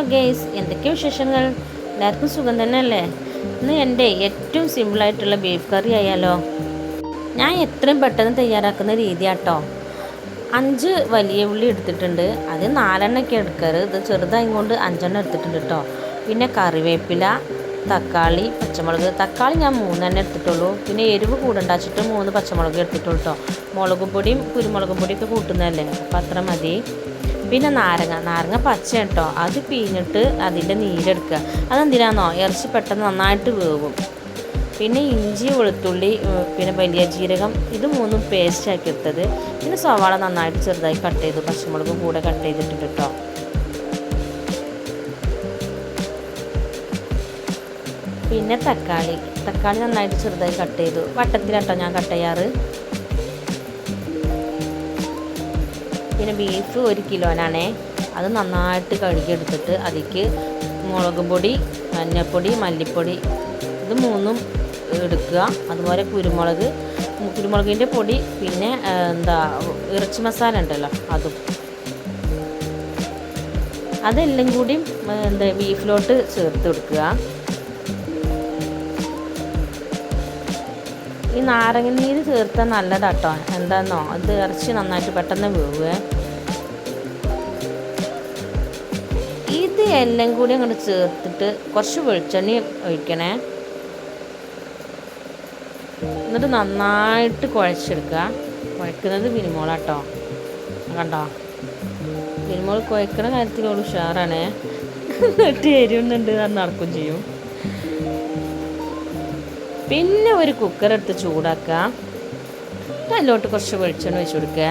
Hello guys, എന്തൊക്കെ വിശേഷങ്ങൾ? എല്ലാവർക്കും സുഖം തന്നെ അല്ലേ? ഇന്ന് എൻ്റെ ഏറ്റവും സിമ്പിളായിട്ടുള്ള ബീഫ് കറി ആയാലോ? ഞാൻ എത്രയും പെട്ടെന്ന് തയ്യാറാക്കുന്ന രീതിയാട്ടോ. 5 വലിയ ഉള്ളി എടുത്തിട്ടുണ്ട്. അത് 4 എടുക്കാറ്. ഇത് ചെറുതായി കൊണ്ട് 5 എടുത്തിട്ടുണ്ട് കേട്ടോ. പിന്നെ കറിവേപ്പില, തക്കാളി, പച്ചമുളക്. തക്കാളി ഞാൻ 3 എടുത്തിട്ടുള്ളൂ. പിന്നെ എരിവ് കൂടണ്ടാച്ചിട്ട് 3 പച്ചമുളക് എടുത്തിട്ടുള്ളൂ കേട്ടോ. മുളക് പൊടിയും കുരുമുളക് പൊടിയൊക്കെ കൂട്ടുന്നതല്ലേ, അപ്പം അത്ര മതി. പിന്നെ നാരങ്ങ പച്ച കേട്ടോ, അത് പിഴിഞ്ഞിട്ട് അതിൻ്റെ നീരെടുക്കുക. അതെന്തിനാണെന്നോ, ഇറച്ചി പെട്ടെന്ന് നന്നായിട്ട് വേവും. പിന്നെ ഇഞ്ചി, വെളുത്തുള്ളി, പിന്നെ വലിയ ജീരകം, ഇത് 3 പേസ്റ്റ് ആക്കി എടുത്തത്. പിന്നെ സവാള നന്നായിട്ട് ചെറുതായി കട്ട് ചെയ്തു, പച്ചമുളക് കൂടെ കട്ട് ചെയ്തിട്ടുണ്ട് കേട്ടോ. പിന്നെ തക്കാളി നന്നായിട്ട് ചെറുതായി കട്ട് ചെയ്തു. വട്ടത്തിലാട്ടോ ഞാൻ കട്ട് ചെയ്യാറ്. പിന്നെ ബീഫ് 1 കിലോനാണേ. അത് നന്നായിട്ട് കഴുകിയെടുത്തിട്ട് അതിലേക്ക് മുളക് പൊടി, മഞ്ഞൾപ്പൊടി, മല്ലിപ്പൊടി, ഇത് 3 എടുക്കുക. അതുപോലെ കുരുമുളകിൻ്റെ പൊടി, പിന്നെ ഇറച്ചി മസാല ഉണ്ടല്ലോ അതും. അതെല്ലാം കൂടി ബീഫിലോട്ട് ചേർത്ത് കൊടുക്കുക. ഈ നാരങ്ങനീര് ചേർത്താൽ നല്ലതാട്ടോ. എന്താണെന്നോ, അത് ഇറച്ചി നന്നായിട്ട് പെട്ടെന്ന് വേവേ. ഇത് എല്ലാം കൂടി അങ്ങോട്ട് ചേർത്തിട്ട് കുറച്ച് വെളിച്ചെണ്ണ ഒഴിക്കണേ. എന്നിട്ട് നന്നായിട്ട് കുഴച്ചെടുക്കുക. കുഴക്കുന്നത് മിനിമോളാട്ടോ. കണ്ടോ, മിനിമോൾ കുഴക്കണ കാര്യത്തിലോട് ഉഷാറാണേ. എന്നിട്ട് എരിയുന്നുണ്ട്, അത് നടക്കും ചെയ്യും. പിന്നെ ഒരു കുക്കർ എടുത്ത് ചൂടാക്കുക. അതിലോട്ട് കുറച്ച് വെളിച്ചെണ്ണ ഒഴിച്ച് കൊടുക്കുക.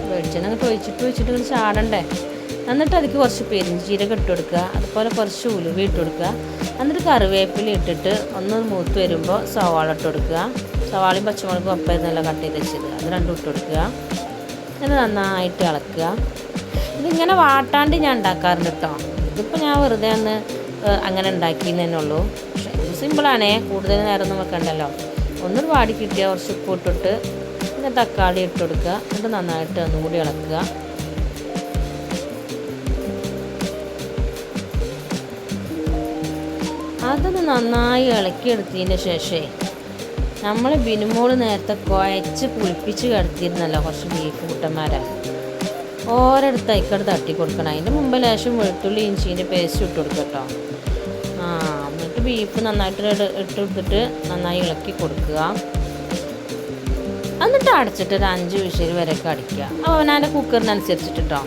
വെളിച്ചെണ്ണ അങ്ങോട്ട് ഒഴിച്ചിട്ട് ചാടണ്ടേ. എന്നിട്ട് അതിലേക്ക് കുറച്ച് പെരിഞ്ചീരകം ഇട്ട് കൊടുക്കുക. അതുപോലെ കുറച്ച് ഉലുവ ഇട്ട് കൊടുക്കുക. എന്നിട്ട് കറിവേപ്പില ഇട്ടിട്ട് ഒന്ന് മൂത്ത് വരുമ്പോൾ സവാള ഇട്ട് കൊടുക്കുക. സവാളയും പച്ചമുളകും ഒപ്പം കട്ട് ചെയ്ത് വെച്ചത് അത് രണ്ടും ഇട്ട് കൊടുക്കുക. അത് നന്നായിട്ട് ഇളക്കുക. ഇതിങ്ങനെ വാട്ടാണ്ട് ഞാൻ ഉണ്ടാക്കാറുണ്ട് കേട്ടോ. ഇതിപ്പോൾ ഞാൻ വെറുതെ ഒന്ന് അങ്ങനെ ഉണ്ടാക്കിയെന്ന് തന്നെ ഉള്ളൂ. പക്ഷേ ഇത് സിമ്പിളാണേ, കൂടുതൽ നേരമൊന്നും വെക്കണ്ടല്ലോ. ഒന്നൊരു വാടി കിട്ടിയാൽ കുറച്ച് ഉപ്പ് ഇട്ടിട്ട് പിന്നെ തക്കാളി ഇട്ട് കൊടുക്കുക. എന്നിട്ട് നന്നായിട്ട് ഒന്നും കൂടി ഇളക്കുക. അതൊന്ന് നന്നായി ഇളക്കിയെടുത്തതിന് ശേഷമേ നമ്മൾ ബിനുമോള് നേരത്തെ കുഴച്ച് പുളിപ്പിച്ച് കിടത്തിയിരുന്നല്ലോ കുറച്ച് ബീഫ് കുട്ടന്മാരെ, ഓരോരുത്ത് അയക്കട് തട്ടി കൊടുക്കണം. അതിൻ്റെ മുമ്പ് ലേശം വെളുത്തുള്ളി ഇഞ്ചീൻ്റെ പേസ്റ്റ് ഇട്ട് കൊടുക്കട്ടോ. എന്നിട്ട് ബീഫ് നന്നായിട്ട് ഇട്ടെടുത്തിട്ട് നന്നായി ഇളക്കി കൊടുക്കുക. എന്നിട്ട് അടച്ചിട്ട് ഒരു 5 വിസിൽ വരെയൊക്കെ അടിക്കുക. അവനാൻ്റെ കുക്കറിനനുസരിച്ചിട്ട് കേട്ടോ.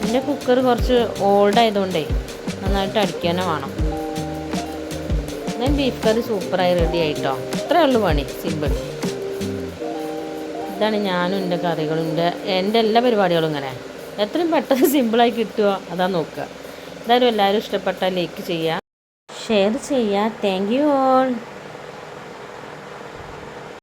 എൻ്റെ കുക്കർ കുറച്ച് ഓൾഡ് ആയതുകൊണ്ടേ നന്നായിട്ട് അടിക്കാനേ വേണം. ഞാൻ ബീഫ് കറി സൂപ്പറായി റെഡി ആയിട്ടോ. ഇത്രയേ ഉള്ളൂ പണി, സിമ്പിൾ. ഇതാണ് ഞാനും എൻ്റെ കറികളും എൻ്റെ എല്ലാ പരിപാടികളും ഇങ്ങനെ എത്രയും പെട്ടെന്ന് സിമ്പിളായി കിട്ടുമോ അതാ നോക്കുക. എന്തായാലും എല്ലാവരും ഇഷ്ടപ്പെട്ടാൽ ലൈക്ക് ചെയ്യുക, ഷെയർ ചെയ്യുക. Thank you all.